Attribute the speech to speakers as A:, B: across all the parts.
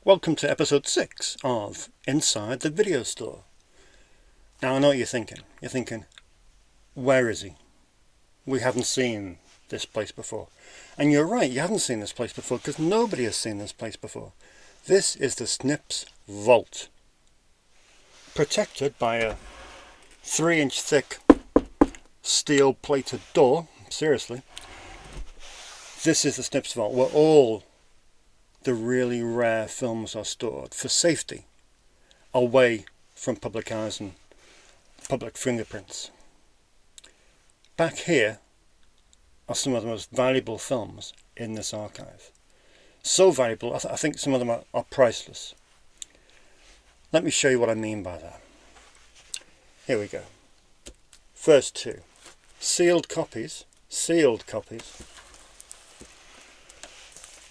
A: Welcome to episode 6 of Inside the Video Store. Now I know what you're thinking. You're thinking, where is he? We haven't seen this place before. And you're right, you haven't seen this place before because nobody has seen this place before. This is the Snips Vault. Protected by a 3-inch thick steel plated door. Seriously. This is the Snips Vault where all the really rare films are stored for safety, away from public eyes and public fingerprints. Back here are some of the most valuable films in this archive. So valuable, I think some of them are priceless. Let me show you what I mean by that. Here we go. First two. Sealed copies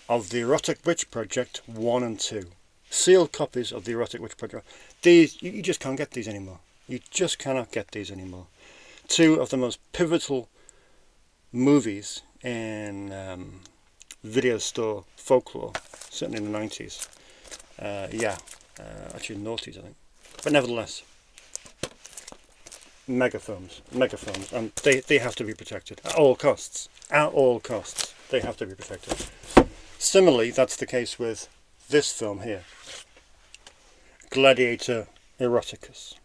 A: of the Erotic Witch Project 1 and 2. Sealed copies of the Erotic Witch Project. These, you just can't get these anymore. You just cannot get these anymore. Two of the most pivotal movies in video store folklore, certainly in the 90s. Actually noughties I think. But nevertheless, mega films, and they have to be protected at all costs. At all costs, they have to be protected. Similarly, that's the case with this film here, Gladiator Eroticus.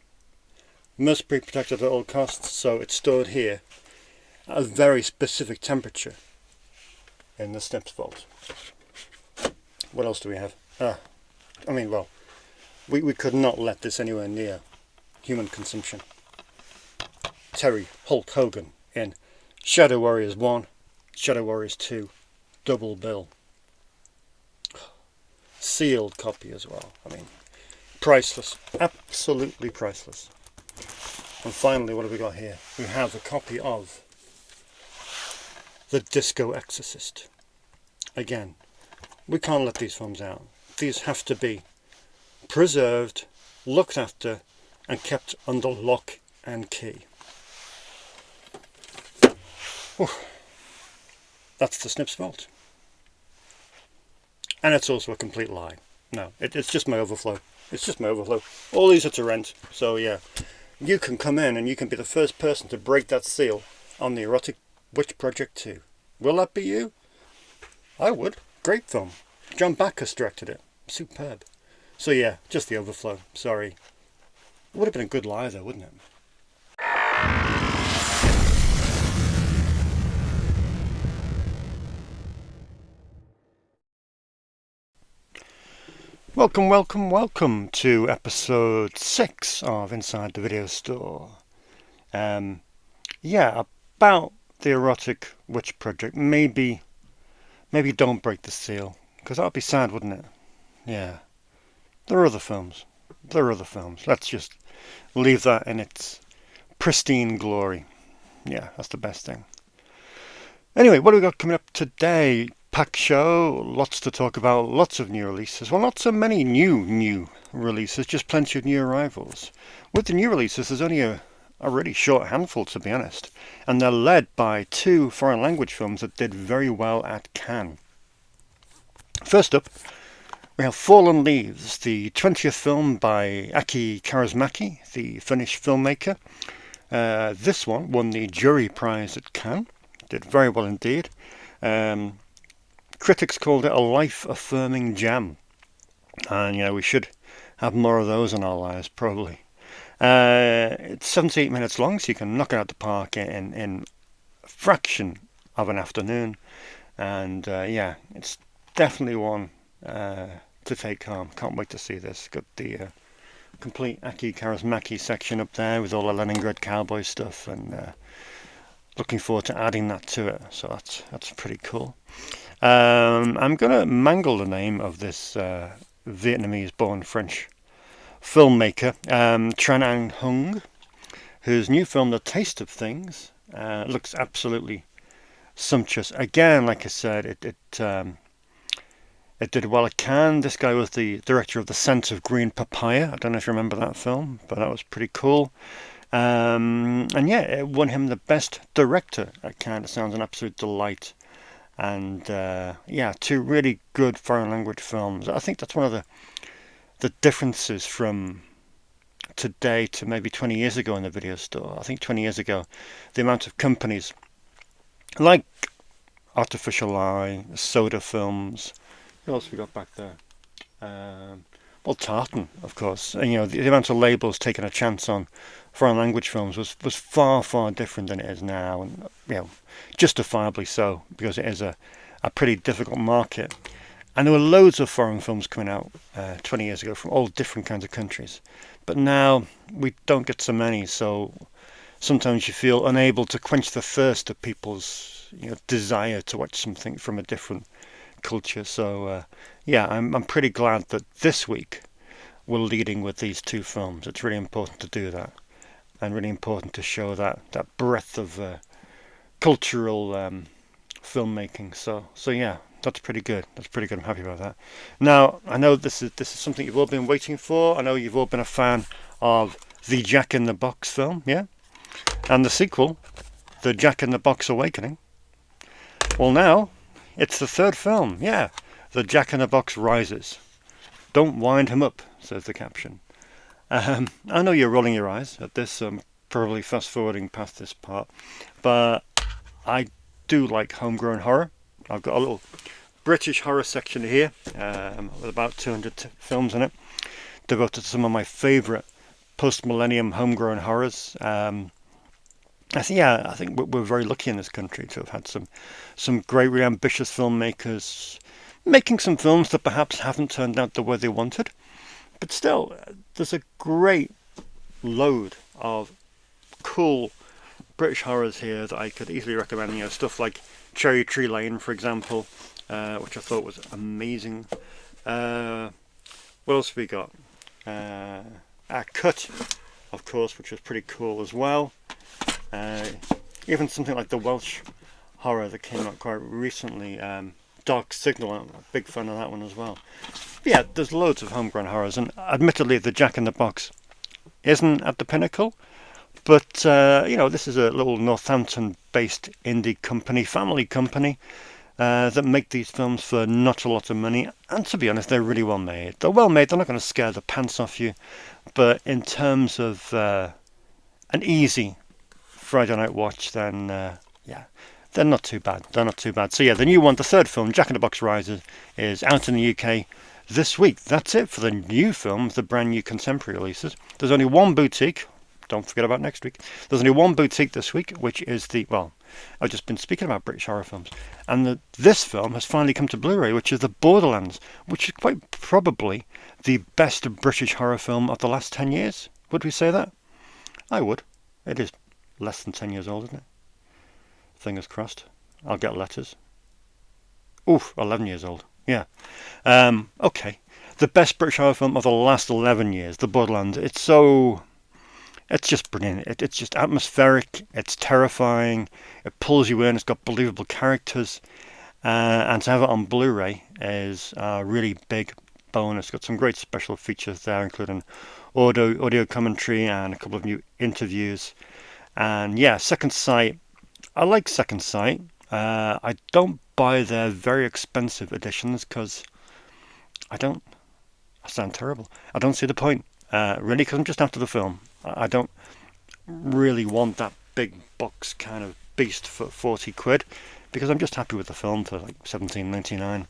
A: Must be protected at all costs, so it's stored here at a very specific temperature in the Snips Vault. What else do we have? We could not let this anywhere near human consumption. Terry Hulk Hogan in Shadow Warriors 1, Shadow Warriors 2, double bill. Sealed copy as well. Priceless. Absolutely priceless. And finally, what have we got here? We have a copy of The Disco Exorcist. Again, we can't let these films out. These have to be preserved, looked after, and kept under lock and key. Whew. That's the Snips Vault. And it's also a complete lie. No, it's just my overflow. It's just my overflow. All these are to rent. So yeah, you can come in and you can be the first person to break that seal on the Erotic Witch Project 2. Will that be you? I would. Great film. John Backus directed it. Superb. So yeah, just the overflow. Sorry. It would have been a good lie though, wouldn't it? Welcome to episode 6 of Inside the Video Store. About the Erotic Witch Project. Maybe don't break the seal, because that would be sad, wouldn't it? Yeah. There are other films. Let's just leave that in its pristine glory. Yeah, that's the best thing. Anyway, what have we got coming up today? Packed show, lots to talk about, lots of new releases. Well, not so many new releases, just plenty of new arrivals. With the new releases, there's only a really short handful, to be honest. And they're led by 2 foreign language films that did very well at Cannes. First up, we have Fallen Leaves, the 20th film by Aki Kaurismäki, the Finnish filmmaker. This one won the jury prize at Cannes. Did very well indeed. Critics called it a life-affirming gem. And, we should have more of those in our lives, probably. It's 78 minutes long, so you can knock it out the park in a fraction of an afternoon. And, it's definitely one to take home. Can't wait to see this. Got the complete Aki Kaurismäki section up there with all the Leningrad cowboy stuff. And looking forward to adding that to it. So that's pretty cool. I'm going to mangle the name of this Vietnamese-born French filmmaker, Tran Anh Hung, whose new film, The Taste of Things, looks absolutely sumptuous. Again, like I said, it did well at Cannes. This guy was the director of The Scent of Green Papaya. I don't know if you remember that film, but that was pretty cool. It won him the Best Director at Cannes. It sounds an absolute delight. And yeah, two really good foreign language films. I think that's one of the differences from today to maybe 20 years ago in the video store. I think 20 years ago, the amount of companies like Artificial Eye, Soda Films, what else we got back there? Well, Tartan, of course. And, the amount of labels taking a chance on foreign language films was far, far different than it is now, and justifiably so, because it is a pretty difficult market. And there were loads of foreign films coming out 20 years ago from all different kinds of countries. But now we don't get so many, so sometimes you feel unable to quench the thirst of people's desire to watch something from a different culture. So yeah, I'm pretty glad that this week we're leading with these two films. It's really important to do that, and really important to show that breadth of cultural filmmaking. So yeah, that's pretty good. That's pretty good. I'm happy about that. Now I know this is something you've all been waiting for. I know you've all been a fan of the Jack in the Box film, yeah, and the sequel, the Jack in the Box Awakening. Well, now it's the third film, yeah, the Jack in the Box Rises. Don't wind him up, says the caption. I know you're rolling your eyes at this, probably fast forwarding past this part, but I do like homegrown horror. I've got a little British horror section here with about 200 films in it, devoted to some of my favourite post-millennium homegrown horrors. I think we're very lucky in this country to have had some great, really ambitious filmmakers making some films that perhaps haven't turned out the way they wanted. But still, there's a great load of cool British horrors here that I could easily recommend. Stuff like Cherry Tree Lane, for example, which I thought was amazing. What else have we got? Cut, of course, which was pretty cool as well. Even something like the Welsh horror that came out quite recently, Dark Signal. I'm a big fan of that one as well. But yeah, there's loads of homegrown horrors, and admittedly the Jack in the Box isn't at the pinnacle, but this is a little Northampton-based indie company, family company, that make these films for not a lot of money, and to be honest, they're really well made. They're well made, they're not going to scare the pants off you, but in terms of an easy Friday night watch, then yeah, they're not too bad. They're not too bad. So yeah, the new one, the third film, Jack in the Box Rises, is out in the UK this week. That's it for the new films, the brand new contemporary releases. There's only one boutique. Don't forget about next week. There's only one boutique this week, which is I've just been speaking about British horror films, and this film has finally come to Blu-ray, which is The Borderlands, which is quite probably the best British horror film of the last 10 years. Would we say that? I would. It is less than 10 years old, isn't it? Fingers crossed. I'll get letters. Oof, 11 years old. Yeah. Okay. The best British horror film of the last 11 years, The Borderlands. It's just brilliant. It's just atmospheric. It's terrifying. It pulls you in. It's got believable characters. And to have it on Blu-ray is a really big bonus. Got some great special features there, including audio commentary and a couple of new interviews. And yeah, Second Sight. I like Second Sight. I don't buy their very expensive editions because I sound terrible. I don't see the point, really, because I'm just after the film. I don't really want that big box kind of beast for 40 quid, because I'm just happy with the film for like $17.99.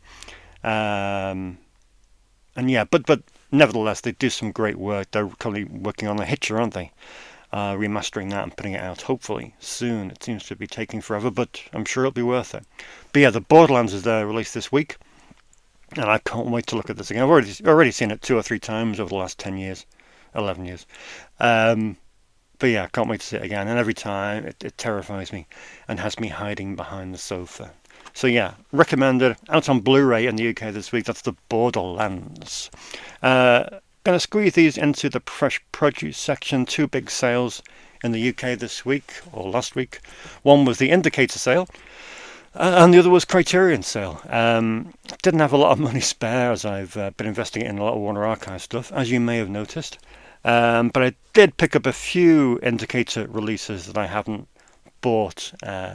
A: And yeah, but nevertheless, they do some great work. They're currently working on The Hitcher, aren't they? Remastering that and putting it out hopefully soon. It seems to be taking forever, but I'm sure it'll be worth it. But yeah, The Borderlands is there, released this week, and I can't wait to look at this again. I've already seen it 2 or 3 times over the last 10 years, 11 years. But yeah, I can't wait to see it again, and every time it terrifies me and has me hiding behind the sofa. So yeah, recommended, out on Blu-ray in the UK this week. That's The Borderlands. Going to squeeze these into the fresh produce section. 2 big sales in the UK this week, or last week. One was the Indicator sale, and the other was Criterion sale. Didn't have a lot of money spare, as I've been investing in a lot of Warner Archive stuff, as you may have noticed. But I did pick up a few Indicator releases that I haven't bought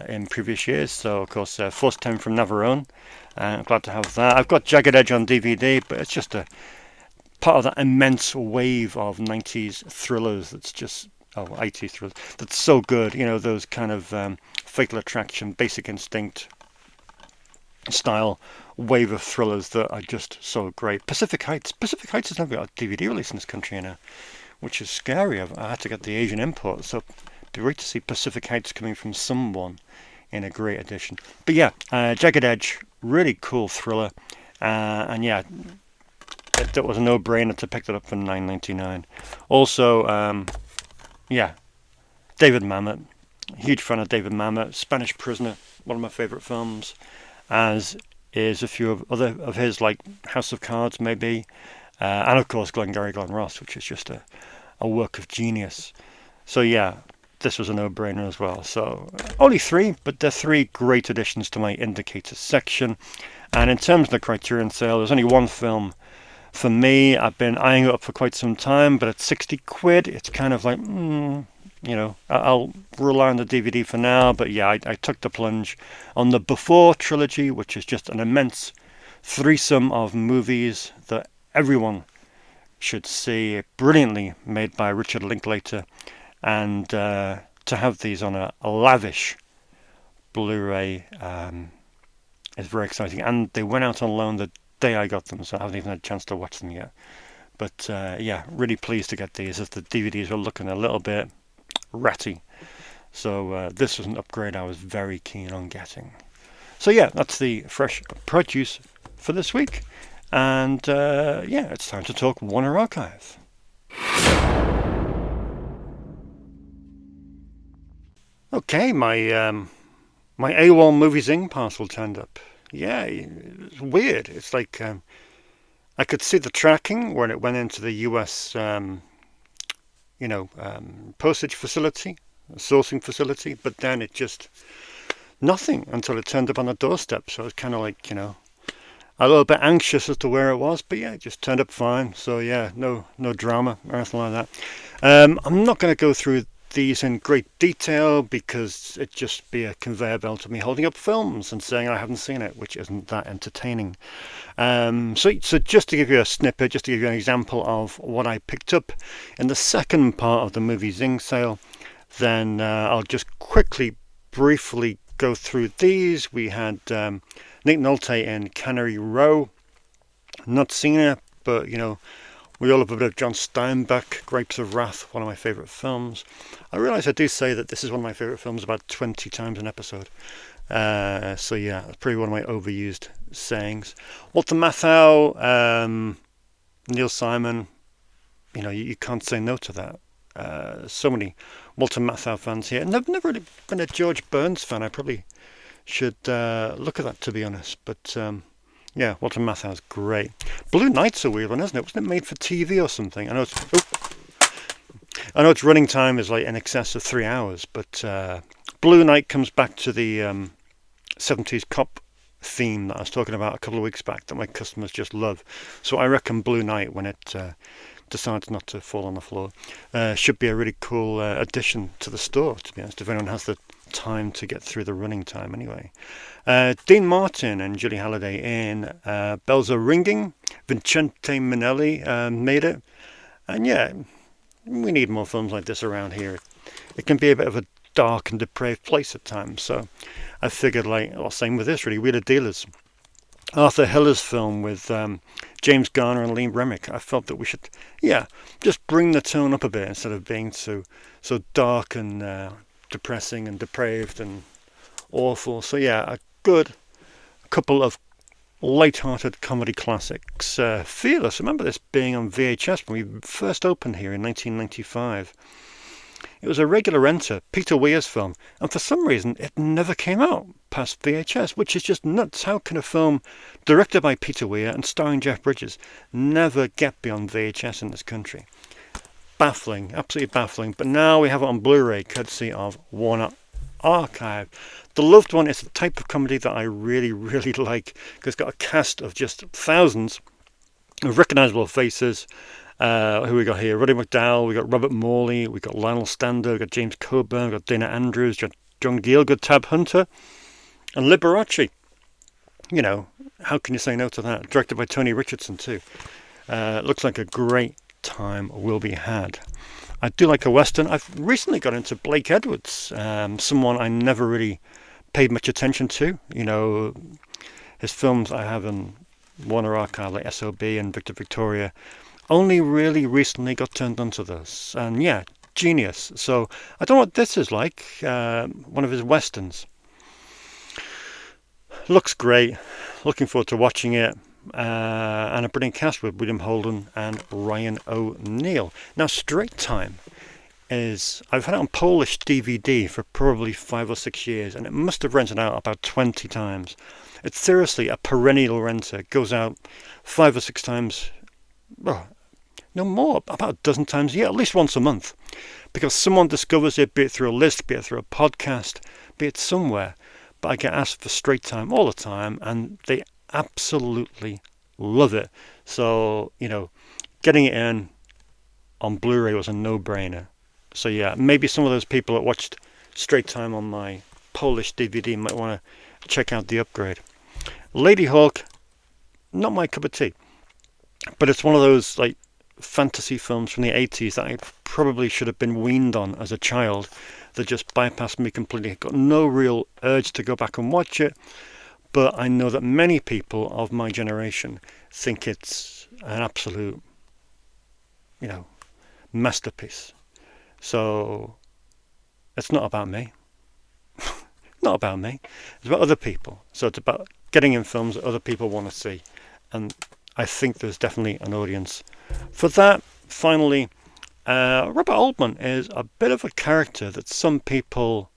A: in previous years. So, of course, Force 10 from Navarone. I'm glad to have that. I've got Jagged Edge on DVD, but it's just a part of that immense wave of 90s thrillers that's just, 80s thrillers, that's so good. You know, those kind of Fatal Attraction, Basic Instinct style wave of thrillers that are just so great. Pacific Heights has never got a DVD release in this country now, which is scary. I had to get the Asian import, so it'd be great to see Pacific Heights coming from someone in a great edition. But yeah, Jagged Edge, really cool thriller, and yeah, it was a no-brainer to pick that up for $9.99. Also, yeah, David Mamet, huge fan of David Mamet. Spanish Prisoner, one of my favourite films, as is a few of other of his, like House of Cards maybe, and of course Glengarry Glen Ross, which is just a work of genius. So yeah, this was a no-brainer as well. So only three, but they're three great additions to my indicators section. And in terms of the Criterion sale, there's only one film for me. I've been eyeing it up for quite some time, but at 60 quid, it's kind of like, you know, I'll rely on the DVD for now. But yeah, I took the plunge on the Before trilogy, which is just an immense threesome of movies that everyone should see. Brilliantly made by Richard Linklater. And to have these on a lavish Blu-ray is very exciting. And they went out on loan the day I got them, so I haven't even had a chance to watch them yet. But yeah, really pleased to get these, as the DVDs were looking a little bit ratty. So this was an upgrade I was very keen on getting. So yeah, that's the fresh produce for this week. And yeah, it's time to talk Warner Archive. Okay, my AWOL movie Zing parcel turned up. Yeah, it's weird. It's like I could see the tracking when it went into the US, postage facility, sourcing facility, but then it just nothing until it turned up on the doorstep. So I was kind of like, a little bit anxious as to where it was, but yeah, it just turned up fine. So yeah, no drama or anything like that. I'm not going to go through these in great detail because it'd just be a conveyor belt of me holding up films and saying I haven't seen it, which isn't that entertaining. So just to give you a snippet, just to give you an example of what I picked up in the second part of the movie Zing sale, then I'll just quickly, briefly go through these. We had Nick Nolte in Cannery Row. Not seen it, but we all have a bit of John Steinbeck, Grapes of Wrath, one of my favourite films. I realise I do say that this is one of my favourite films about 20 times an episode. So yeah, that's probably one of my overused sayings. Walter Matthau, Neil Simon, you can't say no to that. So many Walter Matthau fans here. And I've never really been a George Burns fan. I probably should look at that, to be honest. But yeah, Walter Matthau's great. Blue Knight's a weird one, isn't it? Wasn't it made for TV or something? I know its running time is like in excess of 3 hours, but Blue Knight comes back to the 70s cop theme that I was talking about a couple of weeks back that my customers just love. So I reckon Blue Knight, when it decides not to fall on the floor, should be a really cool addition to the store, to be honest, if anyone has the time to get through the running time anyway. Dean Martin and Julie Halliday in Bells Are Ringing. Vincente Minnelli made it. And yeah, we need more films like this around here. It can be a bit of a dark and depraved place at times. So I figured, same with this really, Wheeler Dealers. Arthur Hiller's film with James Garner and Lee Remick. I felt that we should, just bring the tone up a bit instead of being so dark and depressing and depraved and awful. So yeah, a good couple of light-hearted comedy classics. Fearless, remember this being on VHS when we first opened here in 1995. It was a regular renter, Peter Weir's film, and for some reason it never came out past VHS, which is just nuts. How can a film directed by Peter Weir and starring Jeff Bridges never get beyond VHS in this country? Baffling, absolutely baffling. But now we have it on Blu-ray, courtesy of Warner Archive. The Loved One is the type of comedy that I really, really like, because it's got a cast of just thousands of recognisable faces. Who we got here? Roddy McDowall, we got Robert Morley, we got Lionel Stander, we got James Coburn, we got Dana Andrews, John Gielgud, Tab Hunter, and Liberace. You know, how can you say no to that? Directed by Tony Richardson too. Looks like a great time will be had. I do like a Western. I've recently got into Blake Edwards, someone I never really paid much attention to. You know, his films I have in Warner Archive, like S.O.B. and Victor Victoria, only really recently got turned onto this. And yeah, genius. So I don't know what this is like. One of his Westerns. Looks great. Looking forward to watching it. And a brilliant cast with William Holden and Ryan O'Neal. Now, Straight Time is, I've had it on Polish DVD for probably 5 or 6 years, and it must have rented out about 20 times. It's seriously a perennial renter. It goes out 5 or 6 times, well, no more, about a dozen times a year, at least once a month, because someone discovers it, be it through a list, be it through a podcast, be it somewhere. But I get asked for Straight Time all the time, and they absolutely love it. So, you know, getting it in on Blu-ray was a no-brainer. So yeah, maybe some of those people that watched Straight Time on my Polish DVD might want to check out the upgrade. Lady Hawk, not my cup of tea, but it's one of those like fantasy films from the 80s that I probably should have been weaned on as a child that just bypassed me completely. Got no real urge to go back and watch it, but I know that many people of my generation think it's an absolute, you know, masterpiece. So it's not about me. Not about me. It's about other people. So it's about getting in films that other people want to see. And I think there's definitely an audience for that. Finally, Robert Altman is a bit of a character that some people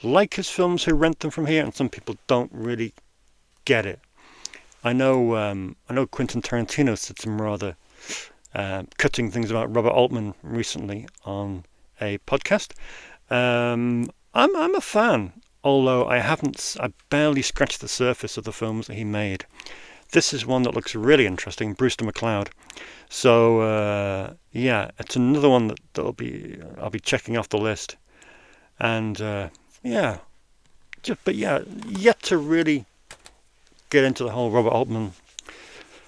A: like his films who rent them from here, and some people don't really get it. I know Quentin Tarantino said some rather cutting things about Robert Altman recently on a podcast. I'm a fan, although I barely scratched the surface of the films that he made. This is one that looks really interesting, Brewster McCloud. So yeah, it's another one that I'll be checking off the list. And yeah, yet to really get into the whole Robert Altman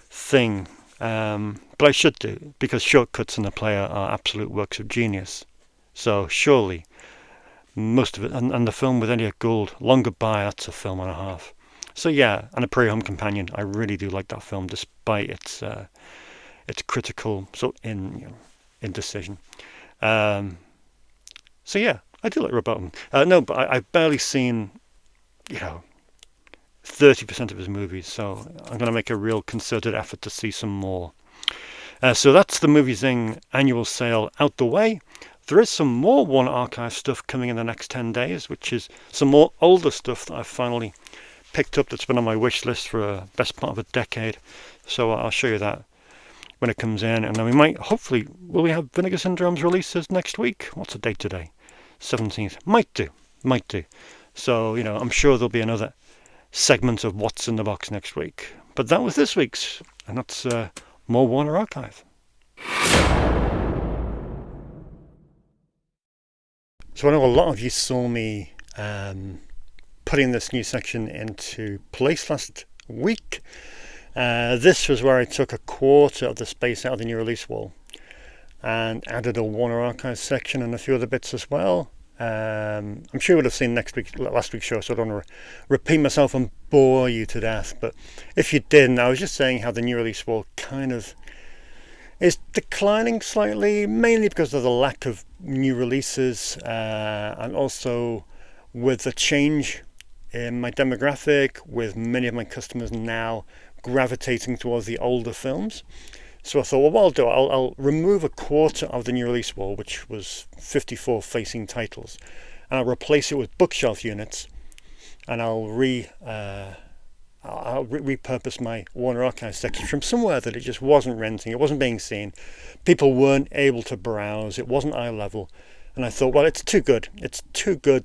A: thing. But I should do, because Shortcuts and The Player are absolute works of genius. So surely most of it, and the film with Elliot Gould, Long Goodbye, that's a film and a half. So yeah, and A Prairie Home Companion, I really do like that film, despite its critical indecision. So yeah, I do like Robert Altman. No, but I've barely seen 30% of his movies, so I'm going to make a real concerted effort to see some more. So that's the Movie Zing annual sale out the way. There is some more Warner Archive stuff coming in the next 10 days, which is some more older stuff that I've finally picked up that's been on my wish list for a best part of a decade. So I'll show you that when it comes in. And then will we have Vinegar Syndrome's releases next week? What's the date today? 17th. Might do. So, I'm sure there'll be another segment of What's in the Box next week. But that was this week's, and that's more Warner Archive. So I know a lot of you saw me putting this new section into place last week. This was where I took a quarter of the space out of the new release wall and added a Warner Archive section and a few other bits as well. I'm sure you would have seen last week's show, so I don't want to repeat myself and bore you to death. But if you didn't, I was just saying how the new release wall kind of is declining slightly, mainly because of the lack of new releases, and also with the change in my demographic, with many of my customers now gravitating towards the older films. So I thought, well, what I'll do, I'll remove a quarter of the new release wall, which was 54 facing titles, and I'll replace it with bookshelf units, and I'll repurpose my Warner Archive section from somewhere that it just wasn't renting, it wasn't being seen, people weren't able to browse, it wasn't eye level. And I thought, well, it's too good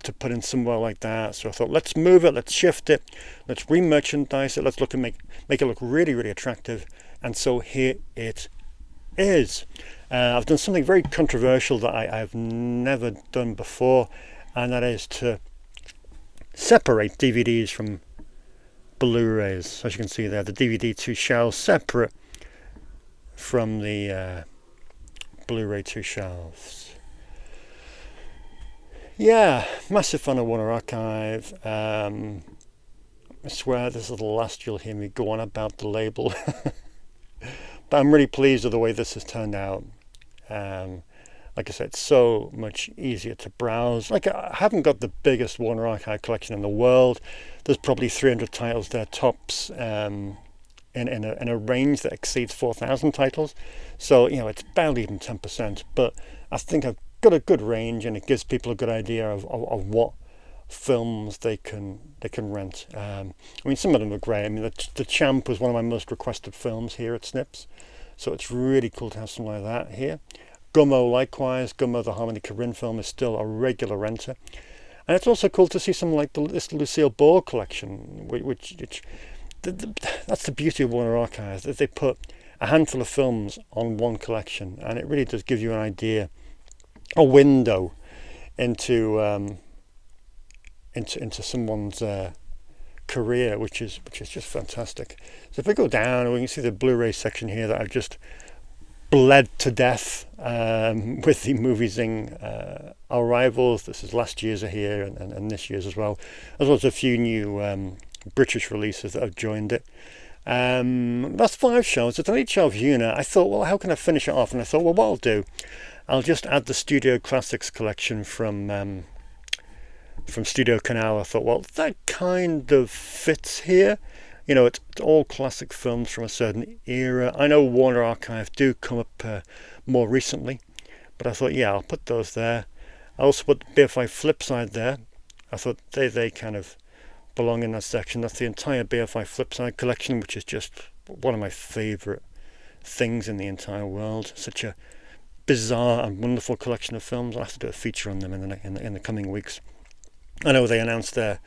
A: to put in somewhere like that. So I thought, let's move it, let's shift it, let's re-merchandise it, let's make it look really, really attractive. And so here it is. I've done something very controversial that I've never done before. and that is to separate DVDs from Blu-rays. As you can see there, the DVD 2 shelves separate from the Blu-ray 2 shelves. Yeah, massive fan of Warner Archive. I swear this is the last you'll hear me go on about the label. But I'm really pleased with the way this has turned out. Like I said, it's so much easier to browse. Like, I haven't got the biggest Warner Archive collection in the world. There's probably 300 titles there tops, in a range that exceeds 4,000 titles. So, you know, it's barely even 10%. But I think I've got a good range, and it gives people a good idea of what films they can rent. I mean, some of them are great. I mean, the Champ was one of my most requested films here at Snips, so it's really cool to have something like that here. Gummo likewise. Gummo, the Harmony Korine film, is still a regular renter, and it's also cool to see something like this Lucille Ball collection, which that's the beauty of Warner Archive, that they put a handful of films on one collection, and it really does give you an idea, a window into someone's career, which is just fantastic. So if we go down, we can see the Blu-ray section here that I've just bled to death with the movie Zing arrivals. This is last year's are here, and this year's as well as a few new British releases that have joined it. That's 5 shelves. It's an 8-shelf unit. I thought, well, how can I finish it off? And I thought, well, what I'll do, I'll just add the Studio Classics collection from Studio Canal. I thought, well, that kind of fits here. You know, it's all classic films from a certain era. I know Warner Archive do come up more recently, but I thought, yeah, I'll put those there. I also put BFI Flipside there. I thought they kind of belong in that section. That's the entire BFI Flipside collection, which is just one of my favourite things in the entire world. Such a bizarre and wonderful collection of films. I'll have to do a feature on them in the coming weeks. I know they announced their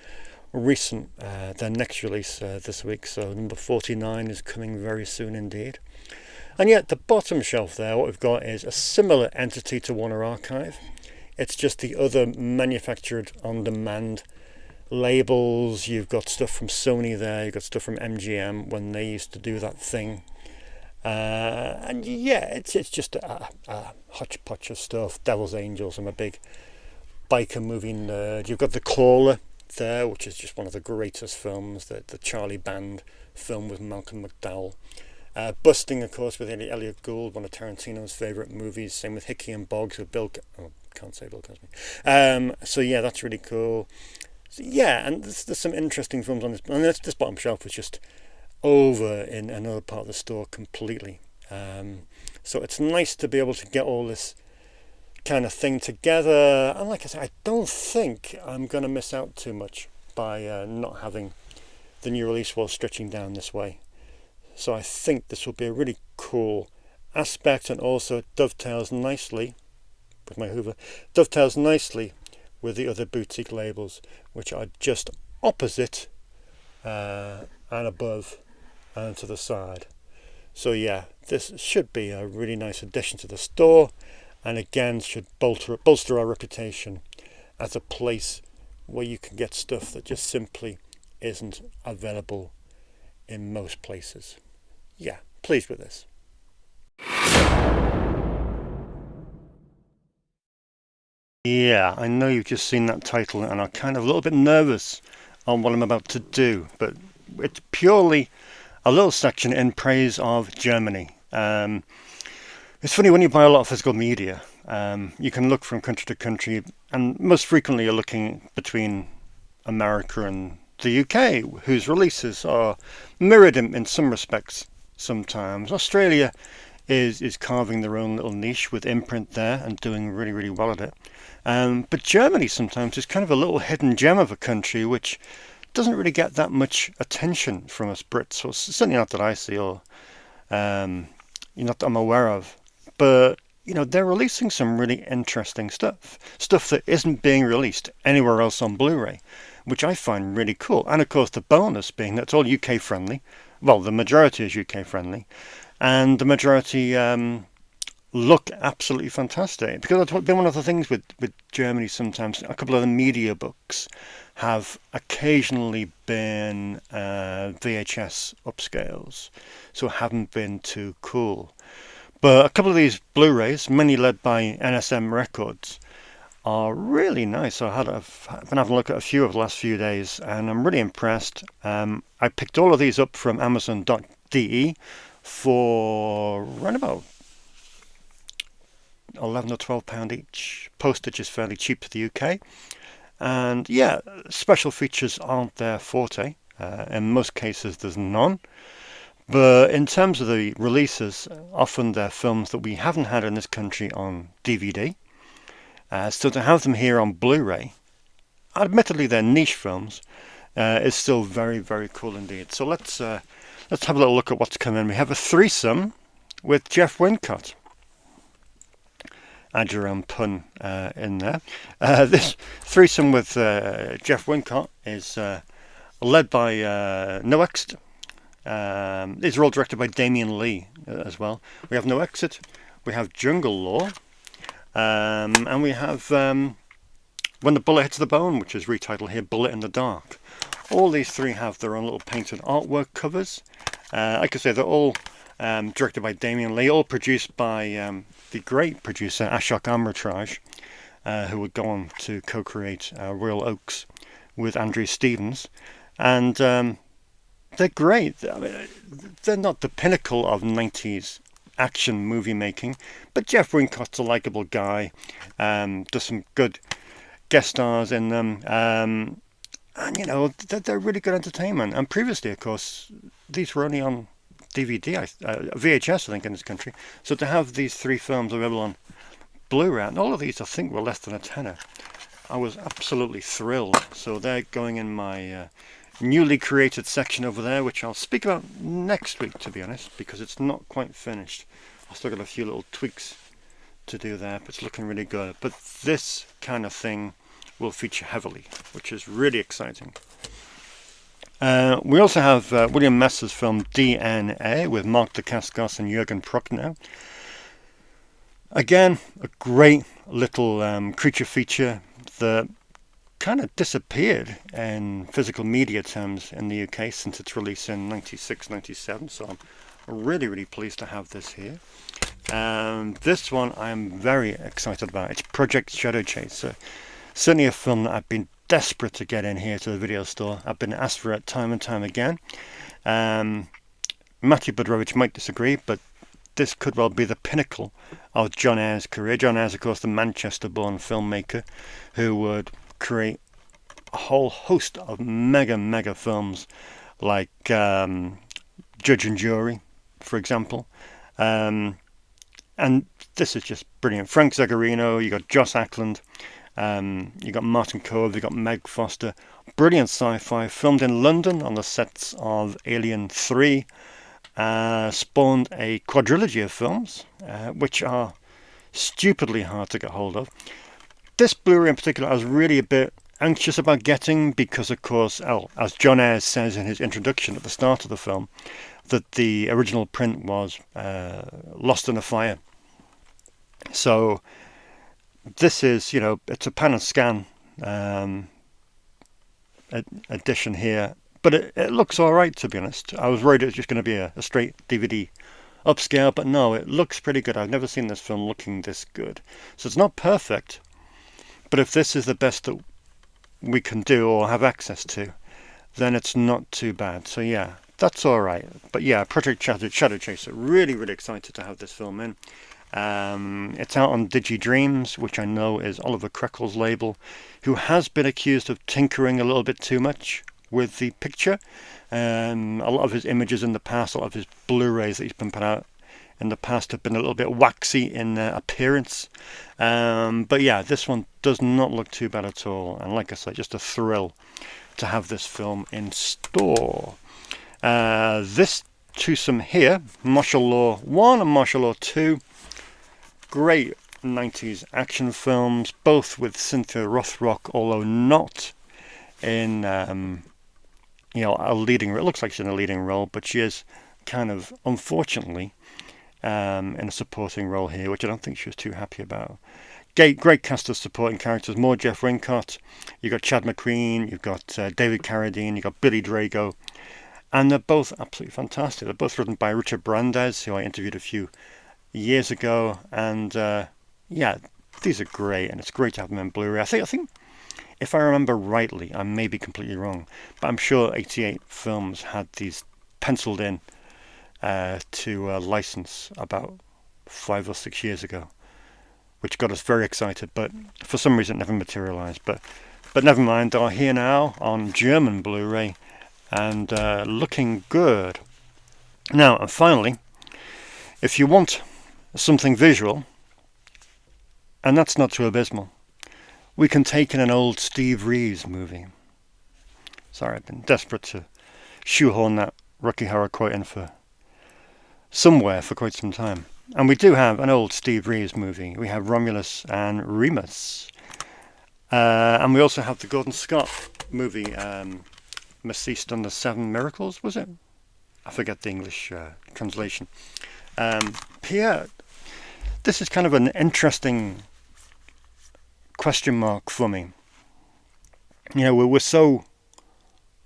A: next release this week, so number 49 is coming very soon indeed. And yet the bottom shelf there, what we've got is a similar entity to Warner Archive. It's just the other manufactured on-demand labels. You've got stuff from Sony there, you've got stuff from MGM when they used to do that thing. And yeah, it's just a hodgepodge of stuff. Devil's Angels, I'm a big biker movie nerd. You've got The Crawler there, which is just one of the greatest films, the Charlie Band film with Malcolm McDowell. Busting, of course, with Elliot Gould, one of Tarantino's favourite movies. Same with Hickey and Boggs with can't say Bill Cosby. So yeah, that's really cool. So, yeah, and there's some interesting films on this. And this bottom shelf was just over in another part of the store completely. So it's nice to be able to get all this kind of thing together. And like I said, I don't think I'm going to miss out too much by not having the new release wall stretching down this way. So I think this will be a really cool aspect, and also it dovetails nicely with my Hoover, dovetails nicely with the other boutique labels, which are just opposite and above and to the side. So yeah, this should be a really nice addition to the store, and again should bolster our reputation as a place where you can get stuff that just simply isn't available in most places. Yeah, pleased with this. Yeah, I know you've just seen that title and are kind of a little bit nervous on what I'm about to do, but it's purely a little section in praise of Germany. It's funny, when you buy a lot of physical media, you can look from country to country, and most frequently you're looking between America and the UK, whose releases are mirrored in some respects sometimes. Australia is carving their own little niche with imprint there and doing really, really well at it. But Germany sometimes is kind of a little hidden gem of a country which doesn't really get that much attention from us Brits, or certainly not that I see, or not that I'm aware of. But they're releasing some really interesting stuff that isn't being released anywhere else on Blu-ray, which I find really cool. And of course the bonus being that it's all UK friendly. Well, the majority is UK friendly, and the majority look absolutely fantastic. Because that's been one of the things with Germany sometimes. A couple of the media books have occasionally been VHS upscales, so haven't been too cool. But a couple of these Blu-rays, many led by NSM Records, are really nice. I've been having a look at a few over the last few days, and I'm really impressed. I picked all of these up from Amazon.de for around about 11 or £12 each. Postage is fairly cheap to the UK, and yeah, special features aren't their forte. In most cases, there's none. But in terms of the releases, often they're films that we haven't had in this country on DVD. So to have them here on Blu-ray, admittedly they're niche films, is still very, very cool indeed. So let's have a little look at what's come in. We have a threesome with Jeff Wincott. Add your own pun in there. This threesome with Jeff Wincott is led by No Exit. These are all directed by Damien Lee as well. We have No Exit, we have Jungle Law, and we have When the Bullet Hits the Bone, which is retitled here Bullet in the Dark. All these three have their own little painted artwork covers. Like I say, they're all directed by Damien Lee, all produced by the great producer Ashok Amritraj, who would go on to co-create Royal Oaks with Andrew Stevens. And they're great. I mean, they're not the pinnacle of 90s action movie making, but Jeff Wincott's a likable guy, does some good guest stars in them, and you know, they're really good entertainment. And previously, of course, these were only on DVD, VHS, I think, in this country. So to have these three films available on Blu-ray, and all of these, I think, were less than a tenner, I was absolutely thrilled. So they're going in my newly created section over there, which I'll speak about next week, to be honest, because it's not quite finished. I've still got a few little tweaks to do there, but it's looking really good. But this kind of thing will feature heavily, which is really exciting. We also have William Messer's film DNA with Mark Dacascos and Jürgen Prochnow. Again, a great little creature feature that kind of disappeared in physical media terms in the UK since its release in 96, 97. So I'm really, really pleased to have this here. This one I'm very excited about. It's Project Shadow Chaser. Certainly a film that I've been desperate to get in here to the video store. I've been asked for it time and time again. Matthew Budrovich might disagree, but this could well be the pinnacle of John Ayres' career. John Ayres, of course, the Manchester-born filmmaker who would create a whole host of mega films like Judge and Jury, for example. And this is just brilliant. Frank Zagarino, you got Joss Ackland, you got Martin Kove, you got Meg Foster. Brilliant sci-fi, filmed in London on the sets of Alien 3. Spawned a quadrilogy of films, which are stupidly hard to get hold of. This Blu-ray in particular I was really a bit anxious about getting because, of course, as John Ayres says in his introduction at the start of the film, that the original print was lost in a fire. So this is, you know, it's a pan and scan edition here, but it looks all right, to be honest. I was worried it was just going to be a straight DVD upscale, but no, it looks pretty good. I've never seen this film looking this good. So it's not perfect, but if this is the best that we can do or have access to, then it's not too bad. So yeah, that's all right. But yeah, Project Shadow Chaser, really, really excited to have this film in. It's out on DigiDreams, which I know is Oliver Krekel's label, who has been accused of tinkering a little bit too much with the picture. A lot of his images in the past, a lot of his Blu-rays that he's been put out in the past have been a little bit waxy in their appearance. But yeah, this one does not look too bad at all. And like I said, just a thrill to have this film in store. This twosome here, Martial Law 1 and Martial Law 2. Great 90s action films, both with Cynthia Rothrock, although not in a leading role. It looks like she's in a leading role, but she is kind of, unfortunately, in a supporting role here, which I don't think she was too happy about. Great cast of supporting characters. More Jeff Wincott. You've got Chad McQueen. You've got David Carradine. You've got Billy Drago. And they're both absolutely fantastic. They're both written by Richard Brandes, who I interviewed a few years ago. And yeah, these are great. And it's great to have them in Blu-ray. I think if I remember rightly, I may be completely wrong, but I'm sure 88 Films had these penciled in to license about 5 or 6 years ago, which got us very excited, but for some reason it never materialized. But never mind, they're here now on German Blu-ray and looking good. Now, and finally, if you want something visual, and that's not too abysmal, we can take in an old Steve Reeves movie. Sorry, I've been desperate to shoehorn that Rocky Horror quote in for somewhere for quite some time. And we do have an old Steve Reeves movie. We have Romulus and Remus. And we also have the Gordon Scott movie, Misceased on the Seven Miracles, was it? I forget the English translation. Yeah, this is kind of an interesting question mark for me. You know, we were so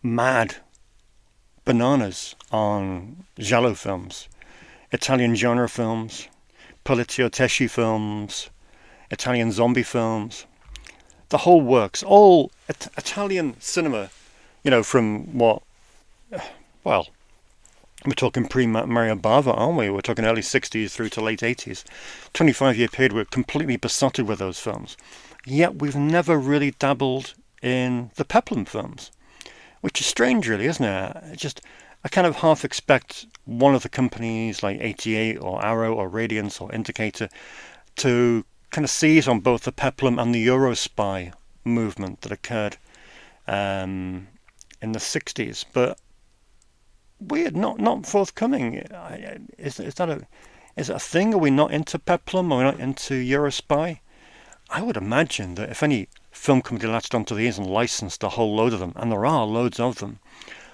A: mad bananas on giallo films, Italian genre films, poliziotteschi films, Italian zombie films, the whole works, all Italian cinema, you know, from what, well, we're talking pre-Mario Bava, aren't we? We're talking early 60s through to late 80s. 25-year period, we're completely besotted with those films. Yet we've never really dabbled in the Peplum films, which is strange, really, isn't it? I kind of half expect one of the companies like 88 or Arrow or Radiance or Indicator to kind of seize on both the Peplum and the Eurospy movement that occurred in the 60s. But weird, not forthcoming. Is it a thing? Are we not into Peplum? Are we not into Eurospy? I would imagine that if any film company latched onto these and licensed a whole load of them, and there are loads of them,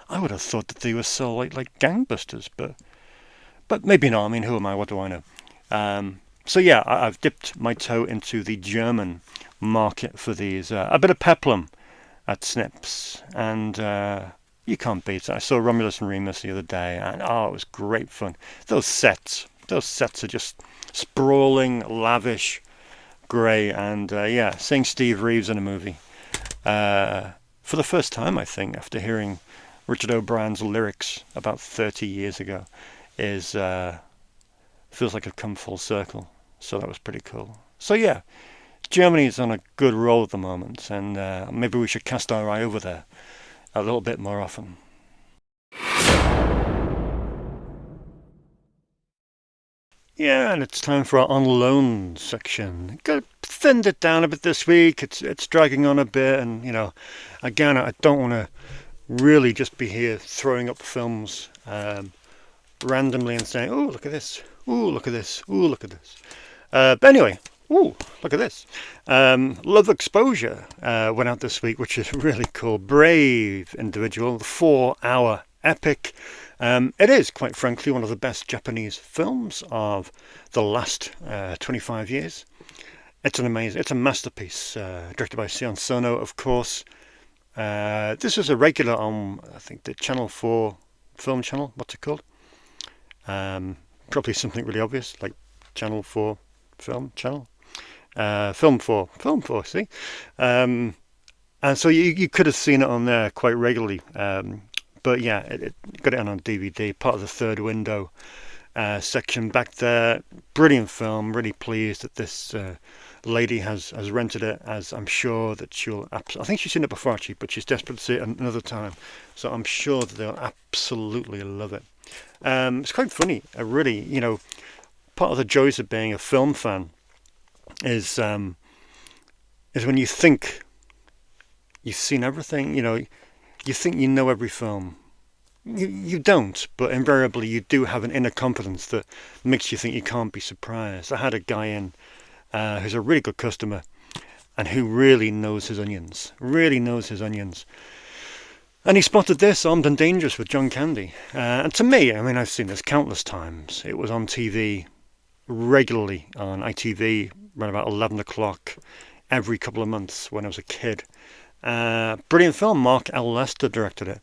A: I would have thought that they were so like gangbusters, but maybe not. I mean, who am I? What do I know? So yeah, I've dipped my toe into the German market for these. A bit of Peplum at Snips, and you can't beat it. I saw Romulus and Remus the other day, and it was great fun. Those sets are just sprawling, lavish, grey, and yeah, seeing Steve Reeves in a movie for the first time, I think, after hearing Richard O'Brien's lyrics about 30 years ago, is feels like I've come full circle. So that was pretty cool. So yeah, Germany's on a good roll at the moment, and maybe we should cast our eye over there a little bit more often. Yeah, and it's time for our on loan section. Got thinned it down a bit this week. It's dragging on a bit, and you know, again, I don't want to really just be here throwing up films randomly and saying, "Oh, look at this! Oh, look at this! Oh, look at this!" But anyway, oh, look at this! Love Exposure went out this week, which is really cool. Brave individual, the 4-hour epic. It is, quite frankly, one of the best Japanese films of the last 25 years. It's a masterpiece, directed by Sion Sono, of course. This was a regular on, I think, the Channel 4 film channel. What's it called? Probably something really obvious, like Channel 4 film channel. Film 4, see? And so you could have seen it on there quite regularly. But yeah, it got it on DVD, part of the Third Window section back there. Brilliant film. Really pleased that this lady has rented it, as I'm sure that I think she's seen it before actually, but she's desperate to see it another time. So I'm sure that they'll absolutely love it. It's quite funny. Really, you know, part of the joys of being a film fan is when you think you've seen everything. You know, you think you know every film. You don't, but invariably you do have an inner confidence that makes you think you can't be surprised. I had a guy in who's a really good customer and who really knows his onions. And he spotted this, Armed and Dangerous with John Candy. And to me, I mean, I've seen this countless times. It was on TV regularly on ITV around about 11 o'clock every couple of months when I was a kid. Brilliant film. Mark L. Lester directed it.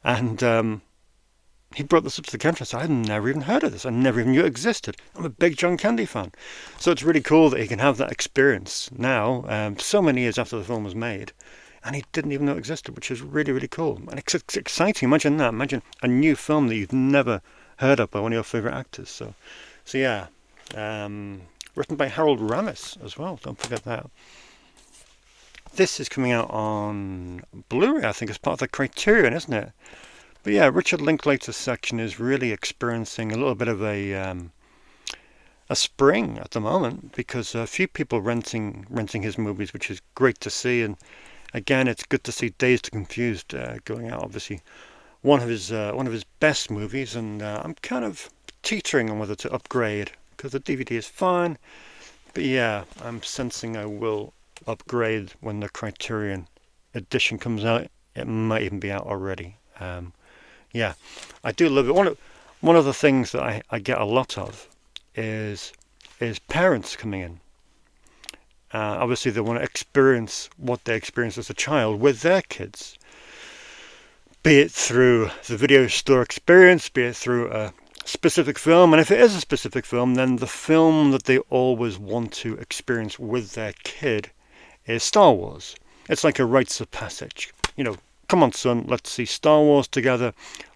A: And he brought this up to the country. I said, I'd never even heard of this. I never even knew it existed. I'm a big John Candy fan. So it's really cool that he can have that experience now, so many years after the film was made. And he didn't even know it existed, which is really, really cool. And it's exciting. Imagine that. Imagine a new film that you've never heard of by one of your favourite actors. So yeah. Written by Harold Ramis as well. Don't forget that. This is coming out on Blu-ray, I think, as part of the Criterion, isn't it? But yeah, Richard Linklater's section is really experiencing a little bit of a spring at the moment, because a few people renting his movies, which is great to see. And again, it's good to see Dazed and Confused going out. Obviously, one of his best movies, and I'm kind of teetering on whether to upgrade, because the DVD is fine. But yeah, I'm sensing I will upgrade when the Criterion edition comes out. It might even be out already. Yeah, I do love it. One of the things that I get a lot of is parents coming in. Obviously, they want to experience what they experienced as a child with their kids, be it through the video store experience, be it through a specific film. And if it is a specific film, then the film that they always want to experience with their kid is Star Wars. It's like a rites of passage. Come on, son, let's see Star Wars together.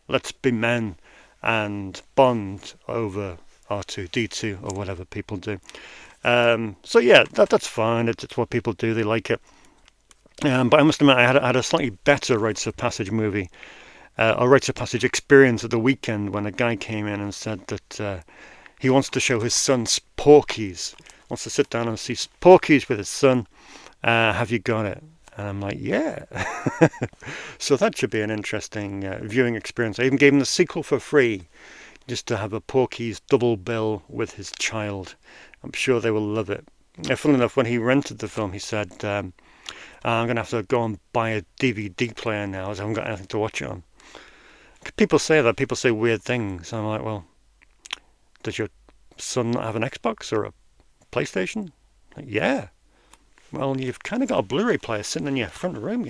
A: Let's be men and bond over R2-D2 or whatever people do. So yeah, that's fine. It's what people do. They like it. But I must admit, I had a slightly better rites of passage movie, or rites of passage experience at the weekend, when a guy came in and said that he wants to show his son Porky's. Wants to sit down and see Porky's with his son. Have you got it? And I'm like, yeah. So that should be an interesting viewing experience. I even gave him the sequel for free, just to have a Porky's double bill with his child. I'm sure they will love it. Funnily enough, when he rented the film, he said, I'm going to have to go and buy a DVD player now, as I haven't got anything to watch it on. People say that. People say weird things. And I'm like, well, does your son not have an Xbox or a PlayStation? Like, yeah. Well, you've kind of got a Blu-ray player sitting in your front room,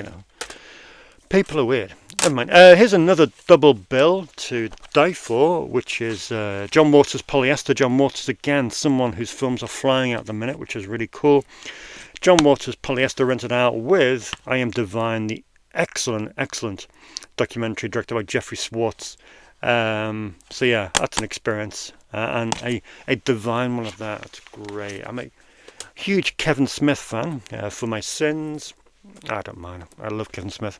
A: People are weird. Never mind. Here's another double bill to die for, which is John Waters' Polyester. John Waters, again, someone whose films are flying out at the minute, which is really cool. John Waters' Polyester rented out with I Am Divine, the excellent documentary directed by Jeffrey Schwartz. So yeah, that's an experience. And a divine one of that. That's great. I'm a huge Kevin Smith fan. For my sins, I don't mind. I love Kevin Smith.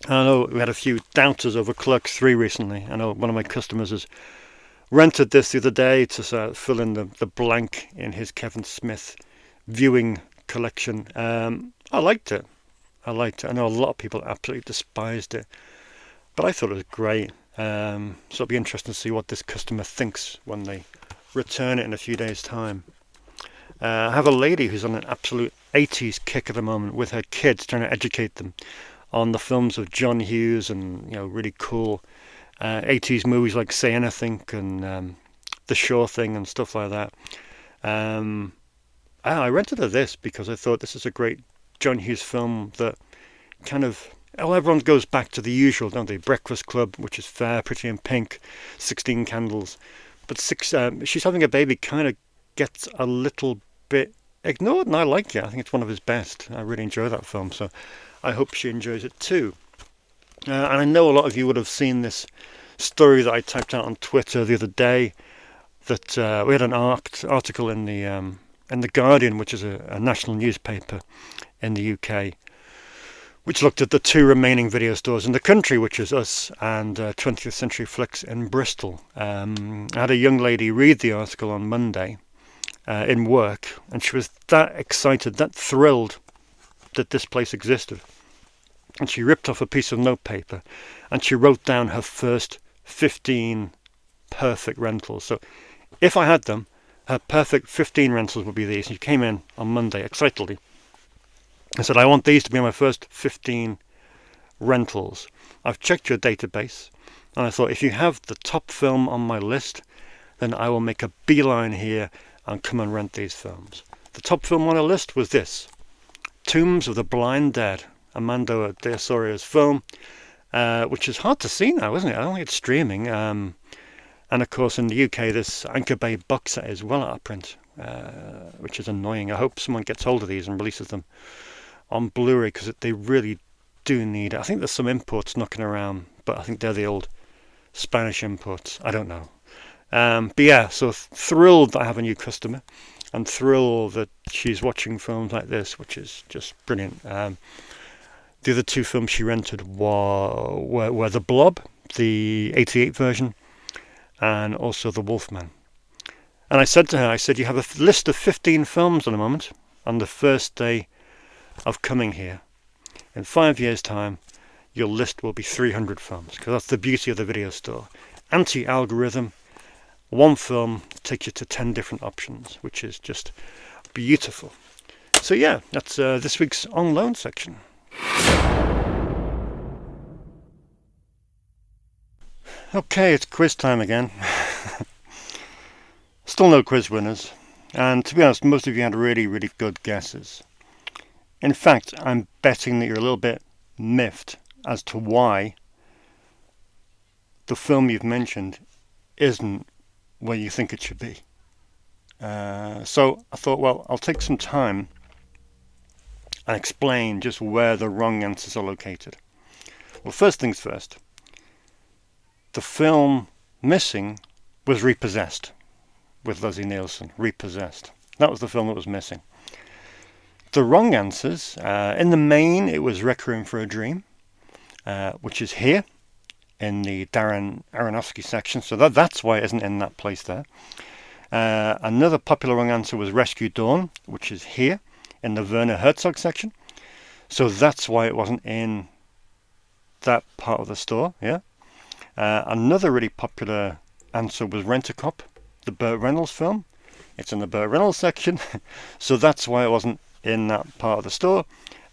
A: I know we had a few doubters over Clerks 3 recently. I know one of my customers has rented this the other day to fill in the blank in his Kevin Smith viewing collection. I liked it. I know a lot of people absolutely despised it, but I thought it was great. So it'll be interesting to see what this customer thinks when they return it in a few days' time. I have a lady who's on an absolute 80s kick at the moment with her kids, trying to educate them on the films of John Hughes and really cool 80s movies like Say Anything and The Sure Thing and stuff like that. I rented her this because I thought this is a great John Hughes film that kind of, everyone goes back to the usual, don't they? Breakfast Club, which is fair, Pretty in Pink, 16 Candles. But She's Having a Baby kind of gets a little bit ignored, and I like it. I think it's one of his best. I really enjoy that film, so I hope she enjoys it too. And I know a lot of you would have seen this story that I typed out on Twitter the other day, that we had an article in the Guardian, which is a national newspaper in the UK, which looked at the two remaining video stores in the country, which is us and 20th Century Flicks in Bristol. I had a young lady read the article on Monday in work, and she was that excited, that thrilled that this place existed. And she ripped off a piece of notepaper and she wrote down her first 15 perfect rentals. So if I had them, her perfect 15 rentals would be these. And she came in on Monday excitedly. I said, I want these to be my first 15 rentals. I've checked your database, and I thought, if you have the top film on my list, then I will make a beeline here and come and rent these films. The top film on our list was this, Tombs of the Blind Dead, Armando de Osorio's film, which is hard to see now, isn't it? I don't think it's streaming. And of course in the UK this Anchor Bay box set is well out of print, which is annoying. I hope someone gets hold of these and releases them on Blu-ray, because they really do need it. I think there's some imports knocking around, but I think they're the old Spanish imports. I don't know. But yeah, so thrilled that I have a new customer, and thrilled that she's watching films like this, which is just brilliant. The other two films she rented were The Blob, the 88 version, and also The Wolfman. And I said to her, you have a list of 15 films at the moment on the first day of coming here. In 5 years' time, your list will be 300 films, because that's the beauty of the video store. Anti-algorithm, one film takes you to 10 different options, which is just beautiful. So yeah, that's this week's On Loan section. Okay, it's quiz time again. Still no quiz winners, and to be honest, most of you had really, really good guesses. In fact, I'm betting that you're a little bit miffed as to why the film you've mentioned isn't where you think it should be. So I thought, well, I'll take some time and explain just where the wrong answers are located. Well, first things first, the film missing was Repossessed, with Leslie Nielsen. Repossessed. That was the film that was missing. The wrong answers, in the main, it was Requiem for a Dream, which is here in the Darren Aronofsky section, so that's why it isn't in that place there. Another popular wrong answer was Rescue Dawn, which is here in the Werner Herzog section, so that's why it wasn't in that part of the store. Yeah. Another really popular answer was Rent-A-Cop, the Burt Reynolds film. It's in the Burt Reynolds section, so that's why it wasn't in that part of the store.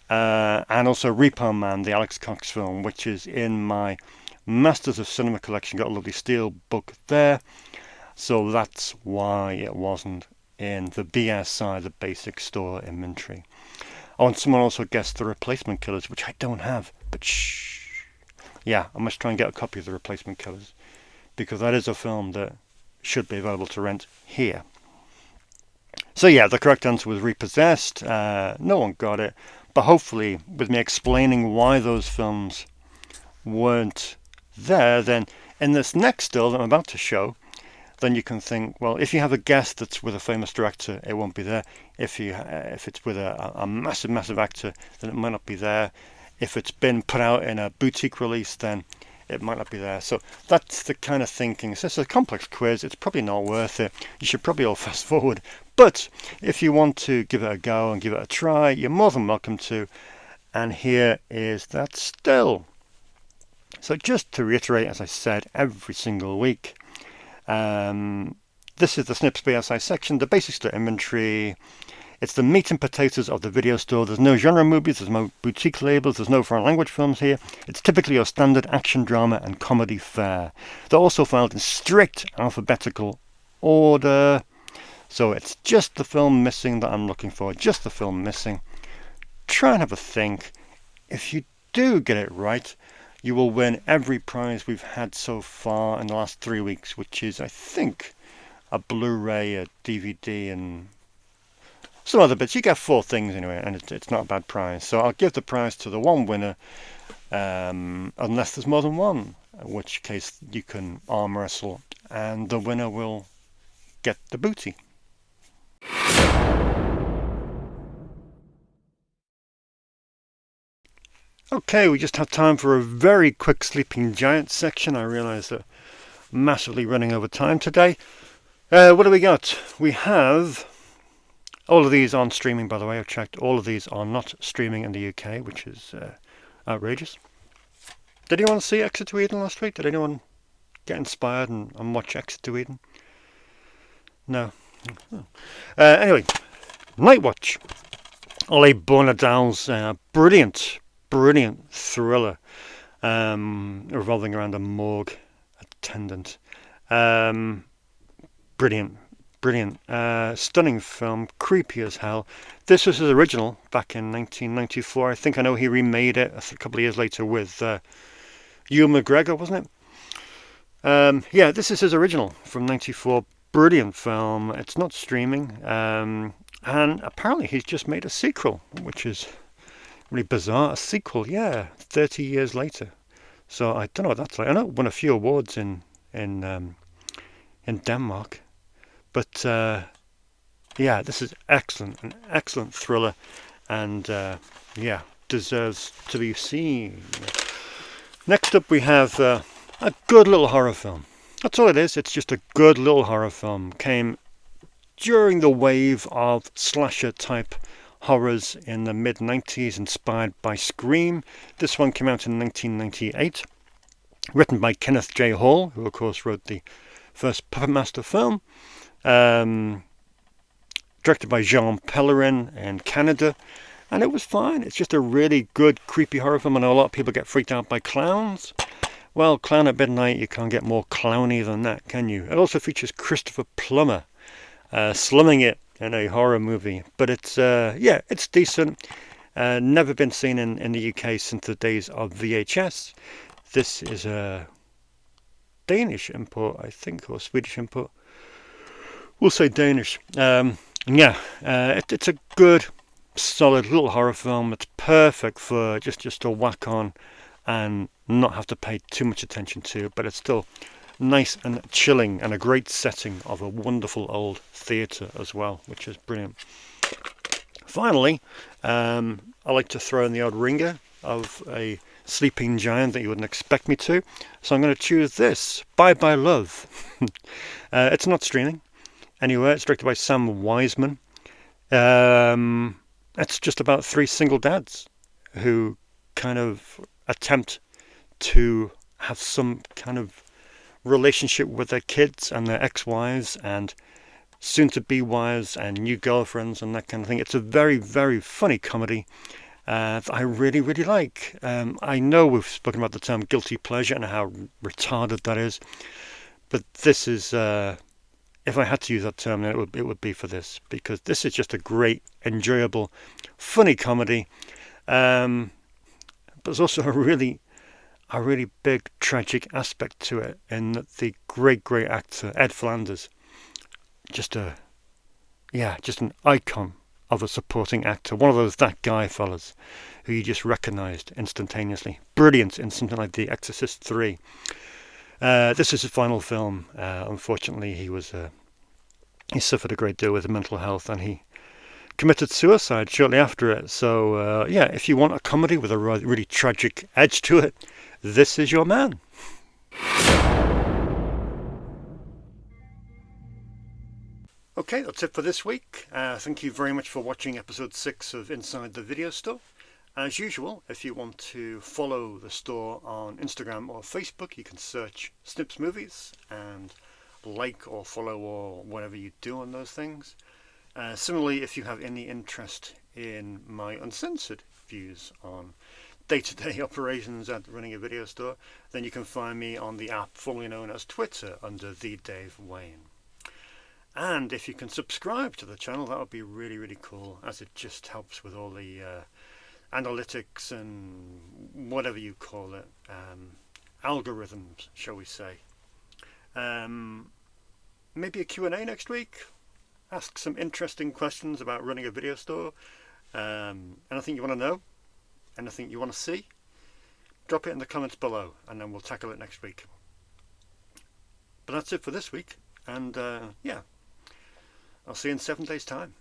A: And also Repo Man, the Alex Cox film, which is in my Masters of Cinema collection. Got a lovely steel book there, so that's why it wasn't in the BSI, the basic store inventory. Oh, and someone also guessed The Replacement Killers, which I don't have, but shh. Yeah, I must try and get a copy of The Replacement Killers, because that is a film that should be available to rent here. So yeah, the correct answer was Repossessed. No one got it, but hopefully with me explaining why those films weren't there, then in this next still that I'm about to show, then you can think, well, if you have a guest that's with a famous director, it won't be there. If it's with a massive actor, then it might not be there. If it's been put out in a boutique release, then it might not be there. So that's the kind of thinking. So it's a complex quiz. It's probably not worth it. You should probably all fast forward. But if you want to give it a go and give it a try, you're more than welcome to. And here is that still. So just to reiterate, as I said every single week, this is the Snips BSI section, the basic store inventory. It's the meat and potatoes of the video store. There's no genre movies, there's no boutique labels, there's no foreign language films here. It's typically your standard action, drama and comedy fare. They're also filed in strict alphabetical order. So it's just the film missing that I'm looking for, just the film missing. Try and have a think. If you do get it right, you will win every prize we've had so far in the last 3 weeks, which is, I think, a Blu-ray, a DVD and some other bits. You get 4 things anyway, and it's not a bad prize. So I'll give the prize to the one winner, unless there's more than one, in which case you can arm wrestle and the winner will get the booty. Okay, we just have time for a very quick Sleeping Giant section. I realise that I'm massively running over time today. What do we got? We have all of these on streaming, by the way. I've checked. All of these are not streaming in the UK, which is outrageous. Did anyone see Exit to Eden last week? Did anyone get inspired and watch Exit to Eden? No. Anyway, Night Watch. Ole Bornedal's brilliant thriller revolving around a morgue attendant. brilliant, brilliant, stunning film, creepy as hell. This was his original back in 1994. I think I know he remade it a couple of years later with Ewan McGregor, wasn't it? Yeah, this is his original from '94. Brilliant film. It's not streaming, and apparently he's just made a sequel, which is really bizarre. A sequel, yeah, 30 years later. So I don't know what that's like. I know it won a few awards in Denmark, but yeah, this is excellent, an excellent thriller, and yeah, deserves to be seen. Next up, we have a good little horror film. That's all it is. It's just a good little horror film. Came during the wave of slasher type horrors in the mid-90s, inspired by Scream. This one came out in 1998, written by Kenneth J. Hall, who of course wrote the first Puppet Master film, directed by Jean Pellerin in Canada, and it was fine. It's just a really good creepy horror film. I know a lot of people get freaked out by clowns. Well, Clown at Midnight, you can't get more clowny than that, can you? It also features Christopher Plummer slumming it in a horror movie. But it's, yeah, it's decent. Never been seen in the UK since the days of VHS. This is a Danish import, I think, or Swedish import. We'll say Danish. Yeah, it's a good, solid little horror film. It's perfect for just to whack on and not have to pay too much attention to, but it's still nice and chilling, and a great setting of a wonderful old theatre as well, which is brilliant. Finally, I like to throw in the odd ringer of a sleeping giant that you wouldn't expect me to, so I'm going to choose this, Bye Bye Love. It's not streaming anywhere. It's directed by Sam Wiseman. It's just about three single dads who kind of attempt to have some kind of relationship with their kids and their ex-wives and soon-to-be wives and new girlfriends and that kind of thing. It's a very, very funny comedy that I really, really like. I know we've spoken about the term guilty pleasure and how retarded that is, but this is, if I had to use that term, then it would be for this, because this is just a great, enjoyable, funny comedy. But there's also a really big tragic aspect to it, in that the great actor Ed Flanders, just an icon of a supporting actor, one of those that guy fellas who you just recognised instantaneously. Brilliant in something like The Exorcist 3. This is his final film. Unfortunately, he suffered a great deal with mental health, and he committed suicide shortly after it. So yeah, if you want a comedy with a really tragic edge to it, this is your man. Okay, that's it for this week. Thank you very much for watching episode 6 of Inside the Video Store. As usual, if you want to follow the store on Instagram or Facebook, you can search Snips Movies and like or follow or whatever you do on those things. Similarly, if you have any interest in my uncensored views on day-to-day operations at running a video store, then you can find me on the app formerly known as Twitter under the Dave Wain. And if you can subscribe to the channel, that would be really, really cool, as it just helps with all the analytics and whatever you call it, algorithms, shall we say. Maybe a Q&A next week. Ask some interesting questions about running a video store. Anything you want to know, anything you want to see, drop it in the comments below, and then we'll tackle it next week. But that's it for this week, and yeah, I'll see you in 7 days' time.